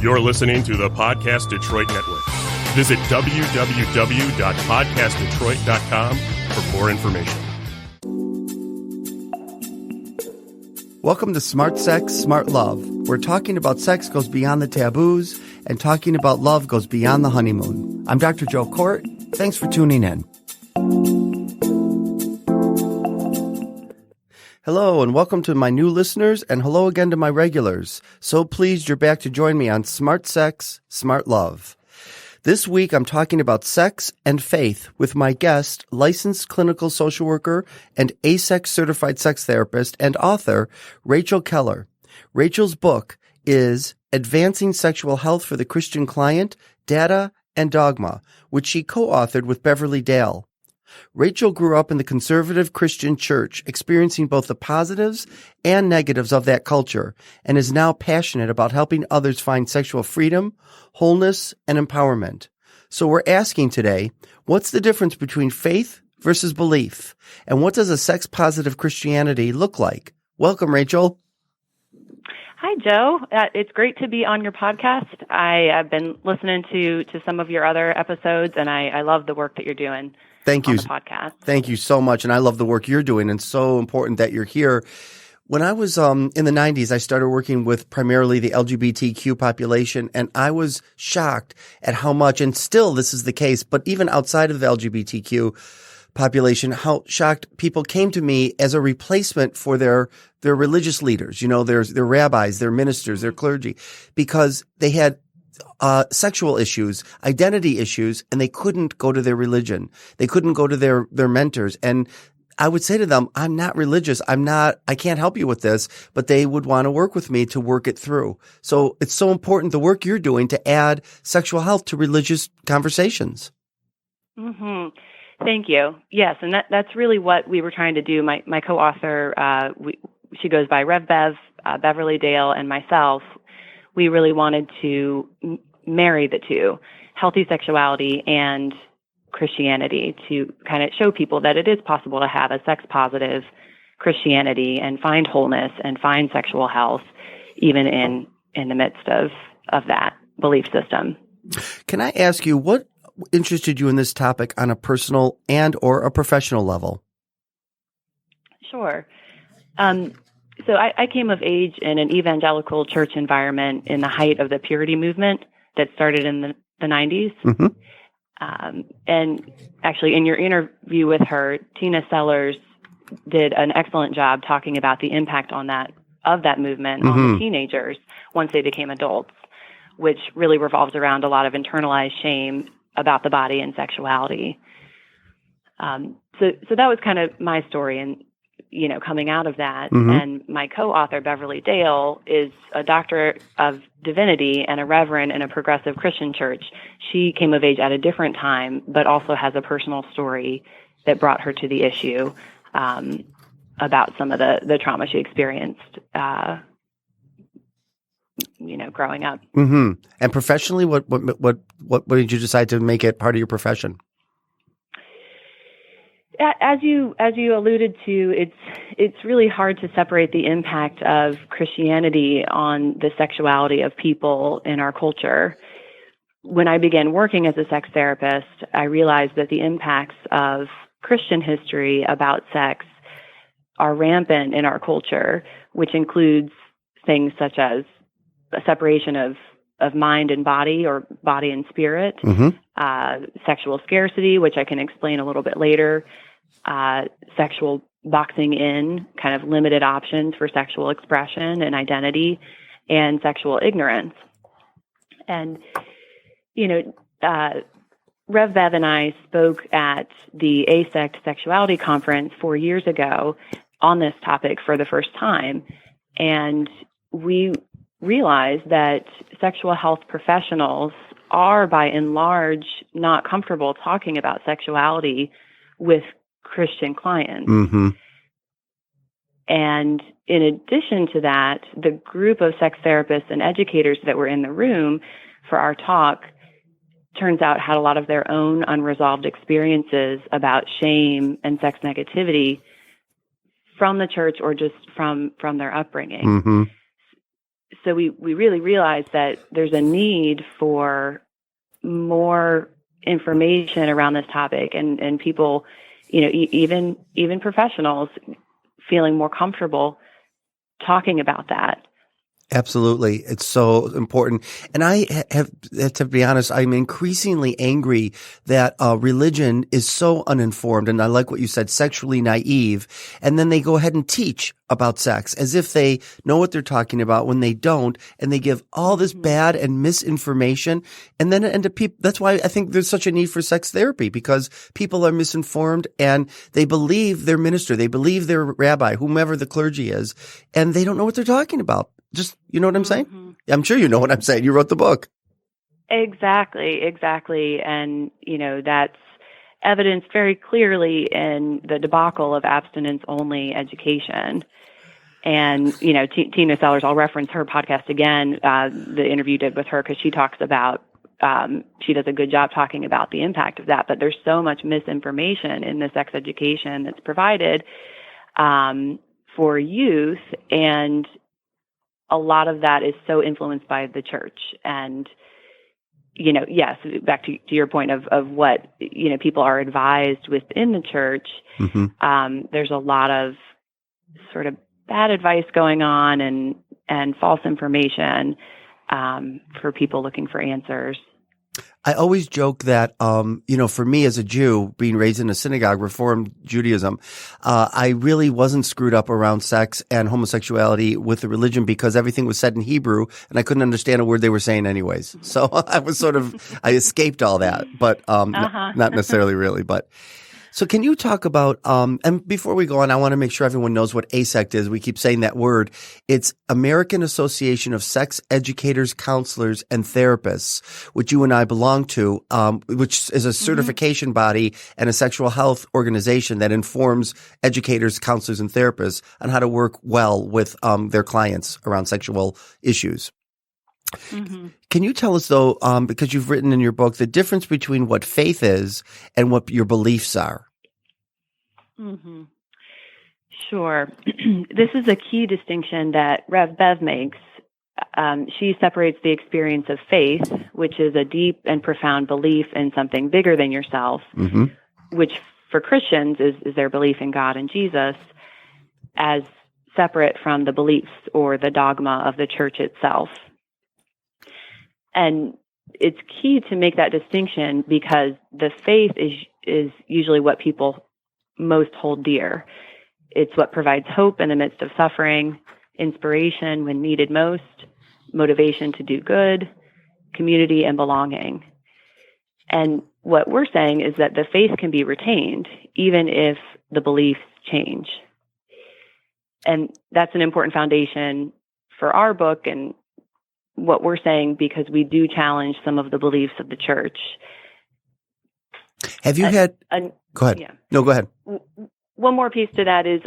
You're listening to the Podcast Detroit Network. Visit www.podcastdetroit.com for more information. Welcome to Smart Sex, Smart Love, where talking about sex goes beyond the taboos and talking about love goes beyond the honeymoon. I'm Dr. Joe Court. Thanks for tuning in. Hello, and welcome to my new listeners, and hello again to my regulars. So pleased you're back to join me on Smart Sex, Smart Love. This week, I'm talking about sex and faith with my guest, licensed clinical social worker and ASEX certified sex therapist and author, Rachel Keller. Rachel's book is Advancing Sexual Health for the Christian Client, Data and Dogma, which she co-authored with Beverly Dale. Rachel grew up in the conservative Christian church, experiencing both the positives and negatives of that culture, and is now passionate about helping others find sexual freedom, wholeness, and empowerment. So we're asking today, what's the difference between faith versus belief? And what does a sex-positive Christianity look like? Welcome, Rachel. Hi, Joe. It's great to be on your podcast. I have been listening to some of your other episodes, and I love the work that you're doing. Thank you. On the podcast. Thank you so much. And I love the work you're doing, and so important that you're here. When I was in the 90s, I started working with primarily the LGBTQ population, and I was shocked at how much, and still this is the case, but even outside of the LGBTQ population, how shocked people came to me as a replacement for their religious leaders, their rabbis, their ministers, their clergy, because they had sexual issues, identity issues, and they couldn't go to their religion. They couldn't go to their mentors. And I would say to them, I'm not religious. I can't help you with this, but they would want to work with me to work it through. So it's so important, the work you're doing, to add sexual health to religious conversations. Mm-hmm. Thank you. Yes. And that's really what we were trying to do. My co-author, she goes by Rev Bev, Beverly Dale, and myself. We really wanted to marry the two, healthy sexuality and Christianity, to kind of show people that it is possible to have a sex-positive Christianity and find wholeness and find sexual health, even in the midst of that belief system. Can I ask you, what interested you in this topic on a personal and or a professional level? Sure. So I came of age in an evangelical church environment in the height of the purity movement that started in the 90s. Mm-hmm. And actually, in your interview with her, Tina Sellers did an excellent job talking about the impact of that movement on the teenagers once they became adults, which really revolves around a lot of internalized shame about the body and sexuality. So that was kind of my story, and coming out of that. Mm-hmm. And my co-author, Beverly Dale, is a doctor of divinity and a reverend in a progressive Christian church. She came of age at a different time, but also has a personal story that brought her to the issue about some of the trauma she experienced, growing up. Mm-hmm. And professionally, what did you decide to make it part of your profession? As you alluded to, it's really hard to separate the impact of Christianity on the sexuality of people in our culture. When I began working as a sex therapist, I realized that the impacts of Christian history about sex are rampant in our culture, which includes things such as a separation of mind and body, or body and spirit, sexual scarcity, which I can explain a little bit later, sexual boxing in, kind of limited options for sexual expression and identity, and sexual ignorance. And, Rev Bev and I spoke at the ASEX Sexuality Conference 4 years ago on this topic for the first time. And we realized that sexual health professionals are, by and large, not comfortable talking about sexuality with Christian clients. Mm-hmm. And in addition to that, the group of sex therapists and educators that were in the room for our talk turns out had a lot of their own unresolved experiences about shame and sex negativity from the church or just from their upbringing. Mm-hmm. so we really realized that there's a need for more information around this topic, and people, even professionals feeling more comfortable talking about that. Absolutely. It's so important. And I have to be honest, I'm increasingly angry that religion is so uninformed. And I like what you said, sexually naive. And then they go ahead and teach about sex as if they know what they're talking about when they don't. And they give all this bad and misinformation. And then it end up that's why I think there's such a need for sex therapy, because people are misinformed and they believe their minister, they believe their rabbi, whomever the clergy is, and they don't know what they're talking about. Just, you know what I'm saying? Mm-hmm. I'm sure you know what I'm saying. You wrote the book. Exactly. And, that's evidenced very clearly in the debacle of abstinence-only education. And, Tina Sellers, I'll reference her podcast again, the interview you did with her, because she talks about, she does a good job talking about the impact of that. But there's so much misinformation in the sex education that's provided for youth, and a lot of that is so influenced by the church. And, yes, back to your point of what, people are advised within the church, there's a lot of sort of bad advice going on and false information for people looking for answers. I always joke that, for me as a Jew, being raised in a synagogue, Reformed Judaism, I really wasn't screwed up around sex and homosexuality with the religion because everything was said in Hebrew and I couldn't understand a word they were saying anyways. So I escaped all that, but not necessarily really, but. So can you talk about, and before we go on, I want to make sure everyone knows what ASECT is. We keep saying that word. It's American Association of Sex Educators, Counselors, and Therapists, which you and I belong to, which is a certification body and a sexual health organization that informs educators, counselors, and therapists on how to work well with their clients around sexual issues. Can you tell us, though, because you've written in your book, the difference between what faith is and what your beliefs are? Sure. This is a key distinction that Rev Bev makes. She separates the experience of faith, which is a deep and profound belief in something bigger than yourself, which for Christians is their belief in God and Jesus, as separate from the beliefs or the dogma of the church itself. And it's key to make that distinction because the faith is usually what people most hold dear. It's what provides hope in the midst of suffering, inspiration when needed most, motivation to do good, community, and belonging. And what we're saying is that the faith can be retained even if the beliefs change. And that's an important foundation for our book and what we're saying, because we do challenge some of the beliefs of the church. Have you had? Go ahead. Yeah. No, go ahead. One more piece to that is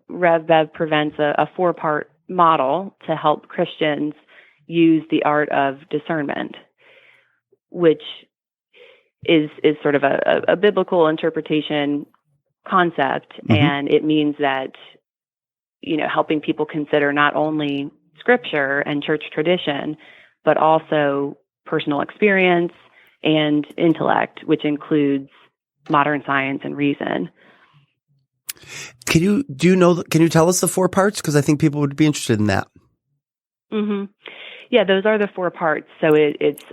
Rev Bev presents a 4-part model to help Christians use the art of discernment, which is sort of a biblical interpretation concept, and it means that helping people consider not only Scripture and church tradition, but also personal experience and intellect, which includes modern science and reason. Can you tell us the 4 parts? Because I think people would be interested in that. Yeah, those are the 4 parts. So it's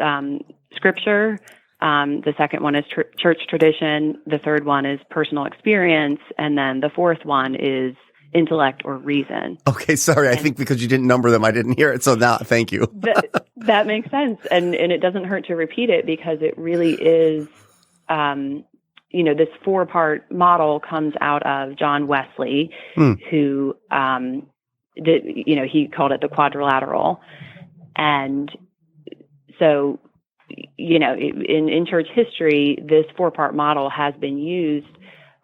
Scripture. The second one is church tradition. The third one is personal experience. And then the fourth one is intellect or reason. Okay, sorry. I think because you didn't number them, I didn't hear it. So now, thank you. That makes sense. And it doesn't hurt to repeat it because it really is, this 4-part model comes out of John Wesley, who he called it the quadrilateral. And so, in church history, this 4-part model has been used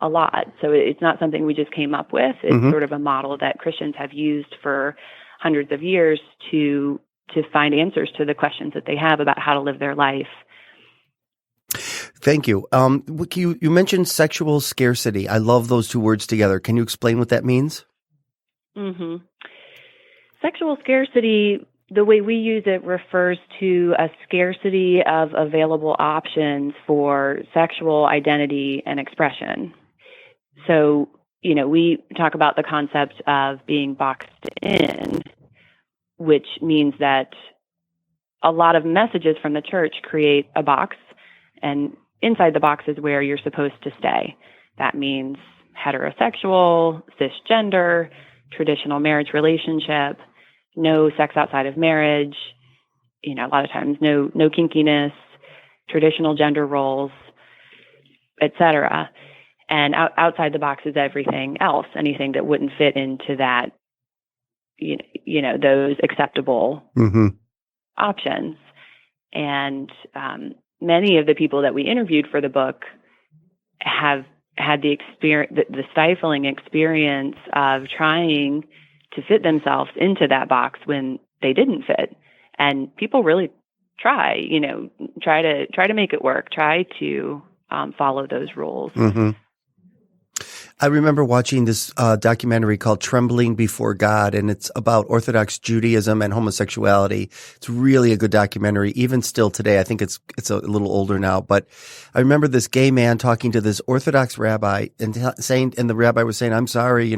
a lot. So it's not something we just came up with. It's sort of a model that Christians have used for hundreds of years to find answers to the questions that they have about how to live their life. Thank you. You mentioned sexual scarcity. I love those 2 words together. Can you explain what that means? Sexual scarcity, the way we use it, refers to a scarcity of available options for sexual identity and expression. So, we talk about the concept of being boxed in, which means that a lot of messages from the church create a box, and inside the box is where you're supposed to stay. That means heterosexual, cisgender, traditional marriage relationship, no sex outside of marriage, a lot of times no kinkiness, traditional gender roles, etc. And outside the box is everything else, anything that wouldn't fit into that, those acceptable options. And many of the people that we interviewed for the book have had the stifling experience of trying to fit themselves into that box when they didn't fit. And people really try to make it work, try to follow those rules. I remember watching this documentary called Trembling Before God, and it's about Orthodox Judaism and homosexuality. It's really a good documentary, even still today. I think it's a little older now, but I remember this gay man talking to this Orthodox rabbi and the rabbi was saying, "I'm sorry,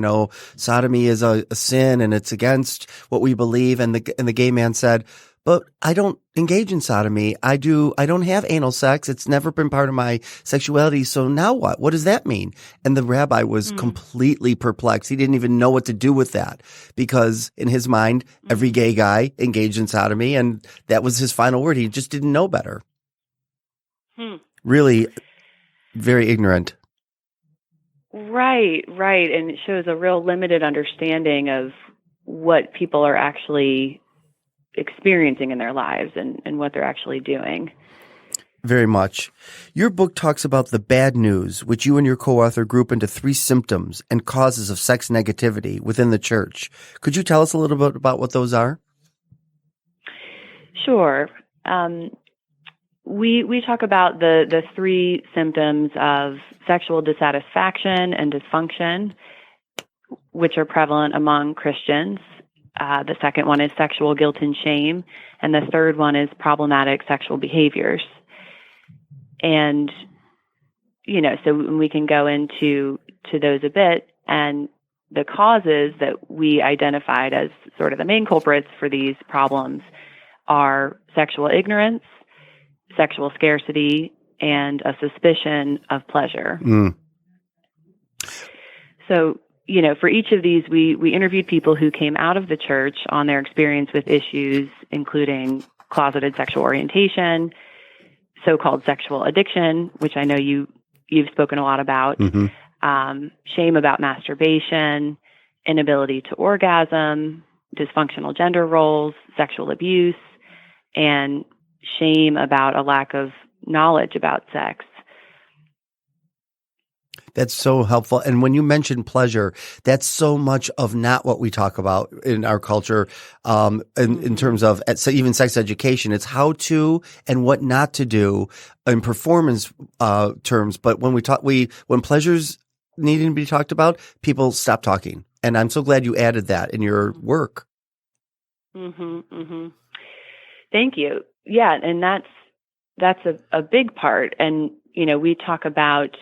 sodomy is a sin and it's against what we believe." And the gay man said, "But I don't engage in sodomy. I don't have anal sex. It's never been part of my sexuality. So now what? What does that mean?" And the rabbi was completely perplexed. He didn't even know what to do with that because in his mind, every gay guy engaged in sodomy and that was his final word. He just didn't know better. Really very ignorant. Right. And it shows a real limited understanding of what people are actually experiencing in their lives and what they're actually doing. Very much. Your book talks about the bad news, which you and your co-author group into 3 symptoms and causes of sex negativity within the church. Could you tell us a little bit about what those are? Sure. We talk about the 3 symptoms of sexual dissatisfaction and dysfunction, which are prevalent among Christians. The second one is sexual guilt and shame, and the third one is problematic sexual behaviors. And, so we can go into those a bit, and the causes that we identified as sort of the main culprits for these problems are sexual ignorance, sexual scarcity, and a suspicion of pleasure. So, for each of these, we interviewed people who came out of the church on their experience with issues, including closeted sexual orientation, so-called sexual addiction, which I know you've spoken a lot about, shame about masturbation, inability to orgasm, dysfunctional gender roles, sexual abuse, and shame about a lack of knowledge about sex. That's so helpful. And when you mention pleasure, that's so much of not what we talk about in our culture, in terms of even sex education. It's how to and what not to do in performance terms. But when when pleasure's needing to be talked about, people stop talking. And I'm so glad you added that in your work. Thank you. Yeah, and that's a big part. And we talk about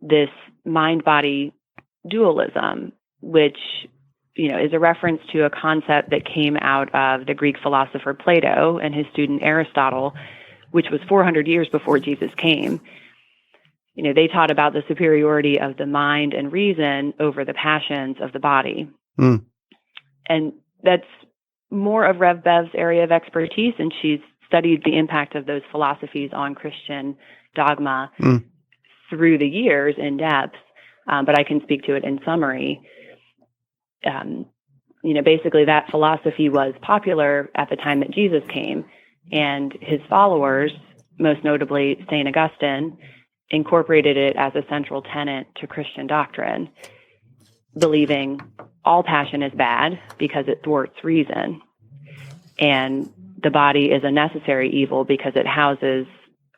this mind-body dualism, which, is a reference to a concept that came out of the Greek philosopher Plato and his student Aristotle, which was 400 years before Jesus came. They taught about the superiority of the mind and reason over the passions of the body. And that's more of Rev Bev's area of expertise, and she's studied the impact of those philosophies on Christian dogma through the years in depth, but I can speak to it in summary. Basically that philosophy was popular at the time that Jesus came, and his followers, most notably St. Augustine, incorporated it as a central tenet to Christian doctrine, believing all passion is bad because it thwarts reason, and the body is a necessary evil because it houses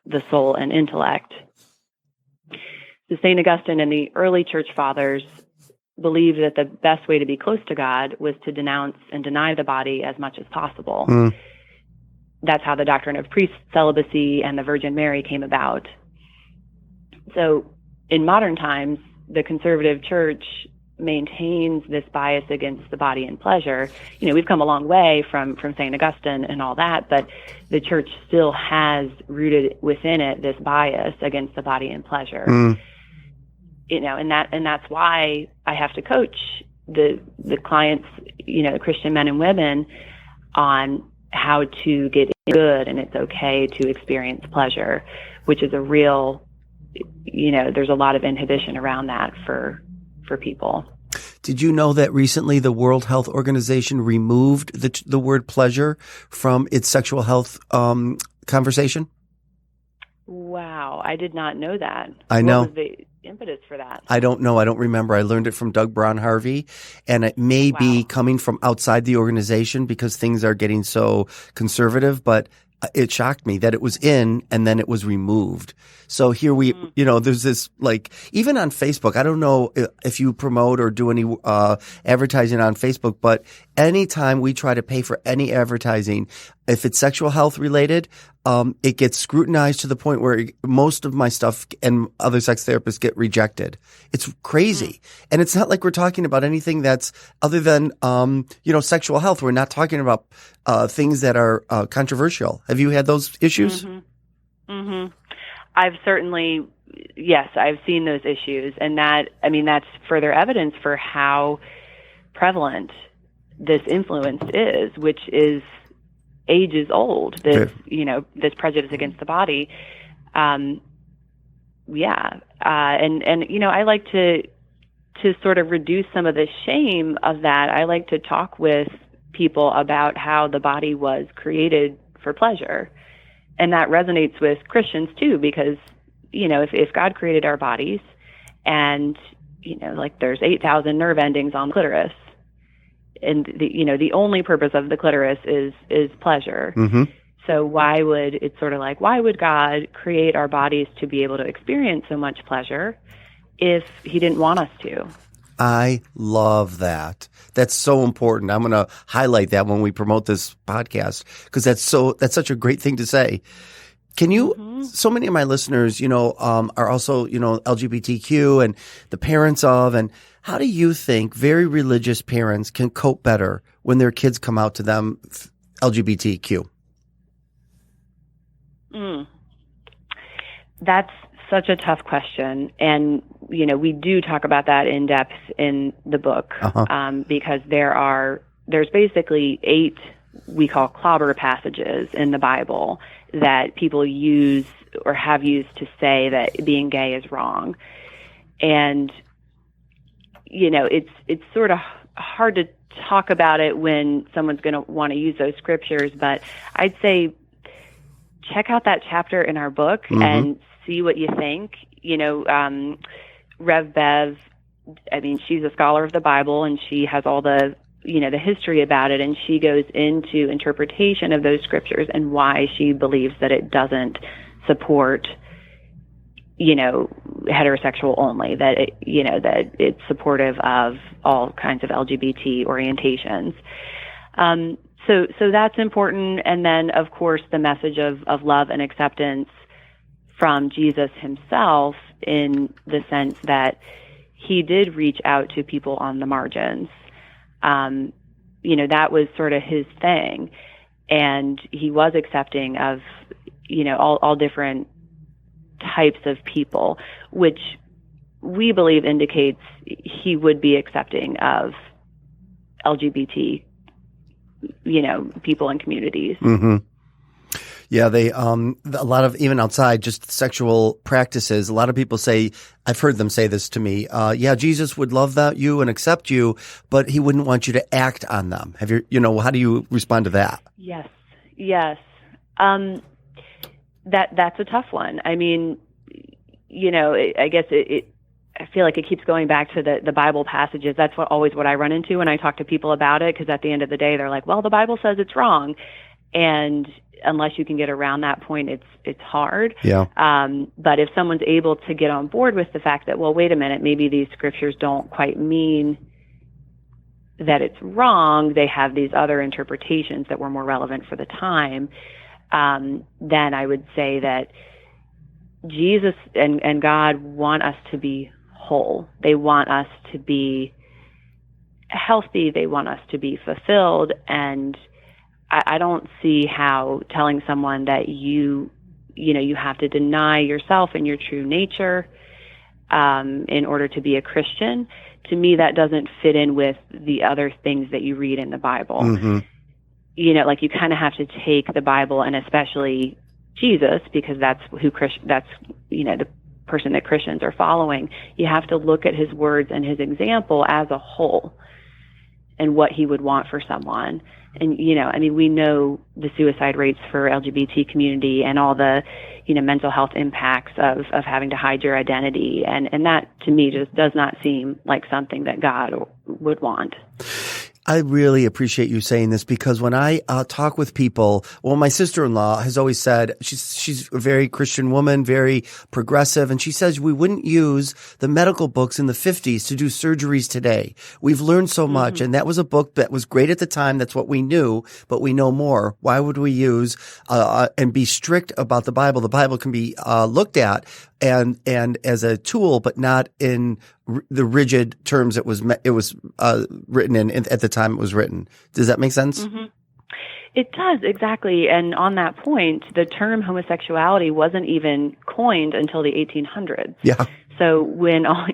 the soul and intellect. So St. Augustine and the early church fathers believed that the best way to be close to God was to denounce and deny the body as much as possible. That's how the doctrine of priest celibacy and the Virgin Mary came about. So in modern times, the conservative church maintains this bias against the body and pleasure. We've come a long way from St. Augustine and all that, but the church still has rooted within it this bias against the body and pleasure. And that's why I have to coach the clients, the Christian men and women, on how to get good, and it's okay to experience pleasure, which is a real, there's a lot of inhibition around that for people. Did you know that recently the World Health Organization removed the word pleasure from its sexual health conversation? Wow, I did not know that. I know. What was the impetus for that? I don't know. I don't remember. I learned it from Doug Braun-Harvey, and it may be coming from outside the organization because things are getting so conservative, but it shocked me that it was in and then it was removed. So here there's this, like, even on Facebook, I don't know if you promote or do any advertising on Facebook, but anytime we try to pay for any advertising, if it's sexual health related, it gets scrutinized to the point where most of my stuff and other sex therapists get rejected. It's crazy. And it's not like we're talking about anything that's other than, sexual health. We're not talking about things that are controversial. Have you had those issues? I've certainly, yes, I've seen those issues. And that's further evidence for how prevalent this influence is, which is ages old, this prejudice against the body. And I like to sort of reduce some of the shame of that. I like to talk with people about how the body was created for pleasure. And that resonates with Christians too, because, if God created our bodies and, there's 8,000 nerve endings on the clitoris, and the only purpose of the clitoris is pleasure. So why would God create our bodies to be able to experience so much pleasure if he didn't want us to? I love that. That's so important. I'm going to highlight that when we promote this podcast because that's such a great thing to say. Can you, so many of my listeners, are also, LGBTQ and the parents of, and how do you think very religious parents can cope better when their kids come out to them LGBTQ? That's such a tough question. And, we do talk about that in depth in the book, because there's basically 8 we call clobber passages in the Bible that people use or have used to say that being gay is wrong. And, it's sort of hard to talk about it when someone's going to want to use those scriptures, but I'd say check out that chapter in our book and see what you think. Rev Bev, she's a scholar of the Bible and she has all the history about it, and she goes into interpretation of those scriptures and why she believes that it doesn't support, heterosexual only, that that it's supportive of all kinds of LGBT orientations. So that's important. And then, of course, the message of love and acceptance from Jesus himself, in the sense that he did reach out to people on the margins. That was sort of his thing. And he was accepting of, all different types of people, which we believe indicates he would be accepting of LGBT, people and communities. Yeah, they a lot of, even outside just sexual practices, a lot of people say, I've heard them say this to me, Jesus would love you and accept you, but he wouldn't want you to act on them. Have you, how do you respond to that? Yes. That's a tough one. I guess I feel like it keeps going back to the Bible passages. That's always what I run into when I talk to people about it, because at the end of the day, they're like, well, the Bible says it's wrong. And unless you can get around that point, it's hard. Yeah. But if someone's able to get on board with the fact that, well, wait a minute, maybe these scriptures don't quite mean that it's wrong, they have these other interpretations that were more relevant for the time, then I would say that Jesus and God want us to be whole. They want us to be healthy. They want us to be fulfilled. And I don't see how telling someone that you have to deny yourself and your true nature in order to be a Christian. To me, that doesn't fit in with the other things that you read in the Bible. Mm-hmm. Like you kind of have to take the Bible, and especially Jesus, because that's the person that Christians are following. You have to look at his words and his example as a whole and what he would want for someone. And, we know the suicide rates for LGBT community and all the, mental health impacts of having to hide your identity. And that, to me, just does not seem like something that God would want. I really appreciate you saying this, because when I talk with people, my sister-in-law has always said, she's a very Christian woman, very progressive, and she says we wouldn't use the medical books in the 50s to do surgeries today. We've learned so much, and that was a book that was great at the time. That's what we knew, but we know more. Why would we use and be strict about the Bible? The Bible can be looked at and as a tool, but not in the rigid terms it was written in at the time it was written. Does that make sense? Mm-hmm. It does, exactly. And on that point, the term homosexuality wasn't even coined until the 1800s. Yeah. So when all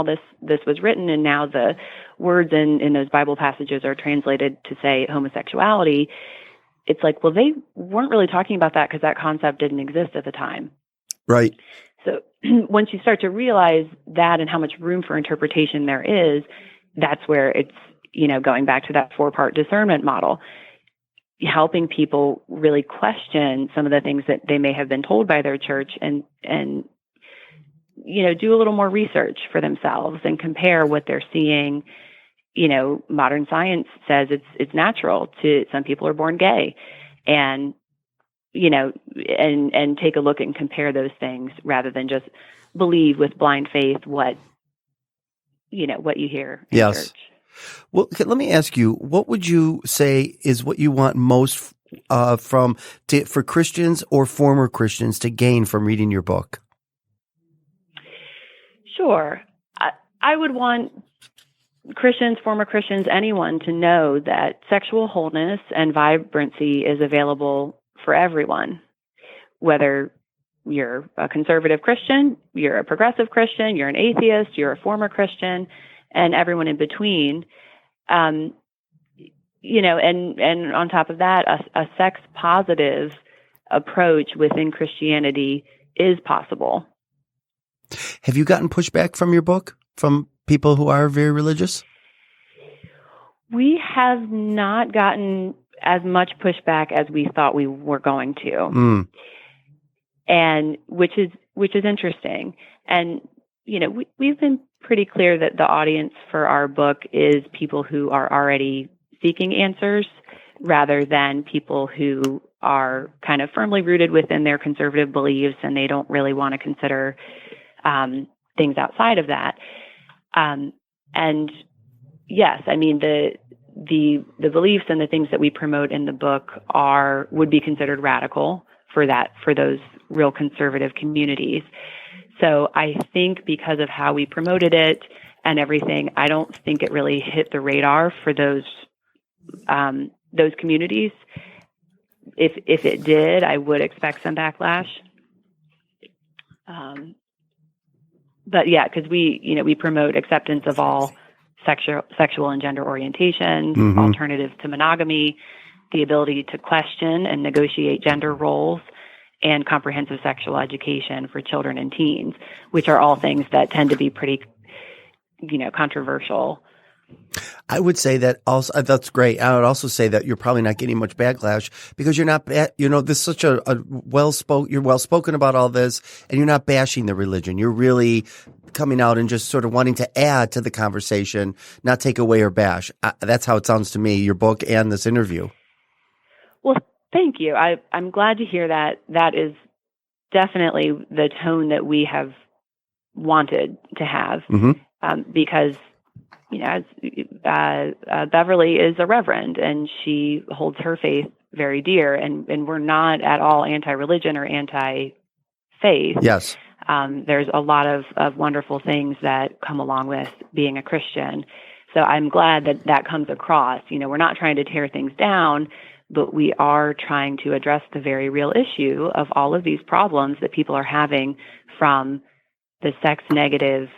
this was written, and now the words in those Bible passages are translated to say homosexuality, it's like, well, they weren't really talking about that because that concept didn't exist at the time. Right. So once you start to realize that and how much room for interpretation there is, that's where it's, going back to that 4-part discernment model, helping people really question some of the things that they may have been told by their church and do a little more research for themselves and compare what they're seeing. Modern science says it's natural to, some people are born gay, and and take a look and compare those things rather than just believe with blind faith what you hear in church. Well, let me ask you, what would you say is what you want most for Christians or former Christians to gain from reading your book? Sure. I would want Christians, former Christians, anyone to know that sexual wholeness and vibrancy is available for everyone, whether you're a conservative Christian, you're a progressive Christian, you're an atheist, you're a former Christian, and everyone in between. And on top of that, a sex positive approach within Christianity is possible. Have you gotten pushback from your book from people who are very religious? We have not gotten as much pushback as we thought we were going to. And which is interesting. And, we've been pretty clear that the audience for our book is people who are already seeking answers rather than people who are kind of firmly rooted within their conservative beliefs and they don't really want to consider things outside of that. And yes, the beliefs and the things that we promote in the book would be considered radical for those real conservative communities. So I think because of how we promoted it and everything, I don't think it really hit the radar for those communities. If it did, I would expect some backlash. But yeah, because we promote acceptance of all sexual and gender orientations, alternatives to monogamy, the ability to question and negotiate gender roles, and comprehensive sexual education for children and teens, which are all things that tend to be pretty, controversial. I would say that also, that's great. I would also say that you're probably not getting much backlash because you're not, this is such you're well spoken about all this, and you're not bashing the religion. You're really coming out and just sort of wanting to add to the conversation, not take away or bash. That's how it sounds to me, your book and this interview. Well, Thank you. I'm glad to hear that. That is definitely the tone that we have wanted to have, because, Beverly is a reverend and she holds her faith very dear, and we're not at all anti-religion or anti-faith. Yes. There's a lot of wonderful things that come along with being a Christian. So I'm glad that comes across. We're not trying to tear things down, but we are trying to address the very real issue of all of these problems that people are having from the sex negative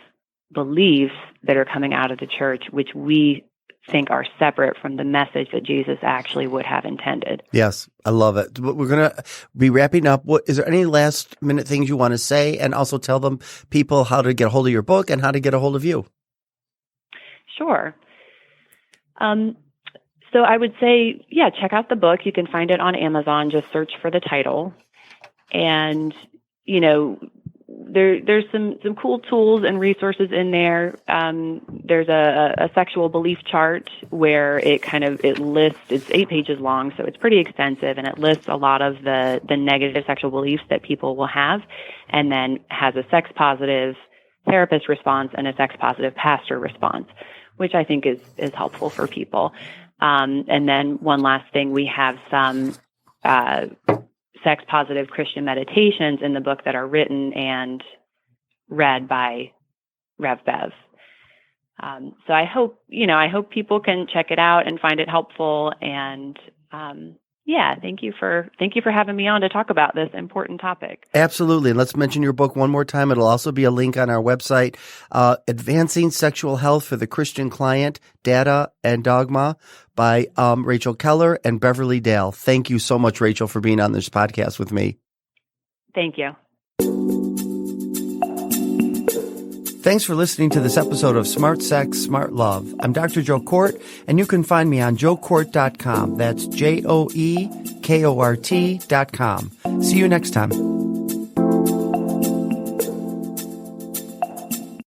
beliefs that are coming out of the church, which we think are separate from the message that Jesus actually would have intended. Yes, I love it. We're going to be wrapping up. Is there any last minute things you want to say, and also tell people how to get a hold of your book and how to get a hold of you? Sure. So I would say, check out the book. You can find it on Amazon. Just search for the title. And, there's some cool tools and resources in there. There's a sexual belief chart where it lists, it's 8 pages long, so it's pretty extensive, and it lists a lot of the negative sexual beliefs that people will have, and then has a sex positive therapist response and a sex positive pastor response, which I think is helpful for people. And then one last thing, we have some sex positive Christian meditations in the book that are written and read by Rev Bev. So I hope people can check it out and find it helpful. And thank you for having me on to talk about this important topic. Absolutely. And let's mention your book one more time. It'll also be a link on our website, Advancing Sexual Health for the Christian Client, Data and Dogma, by Rachel Keller and Beverly Dale. Thank you so much, Rachel, for being on this podcast with me. Thank you. Thanks for listening to this episode of Smart Sex, Smart Love. I'm Dr. Joe Kort, and you can find me on joekort.com. That's JOEKORT.com. See you next time.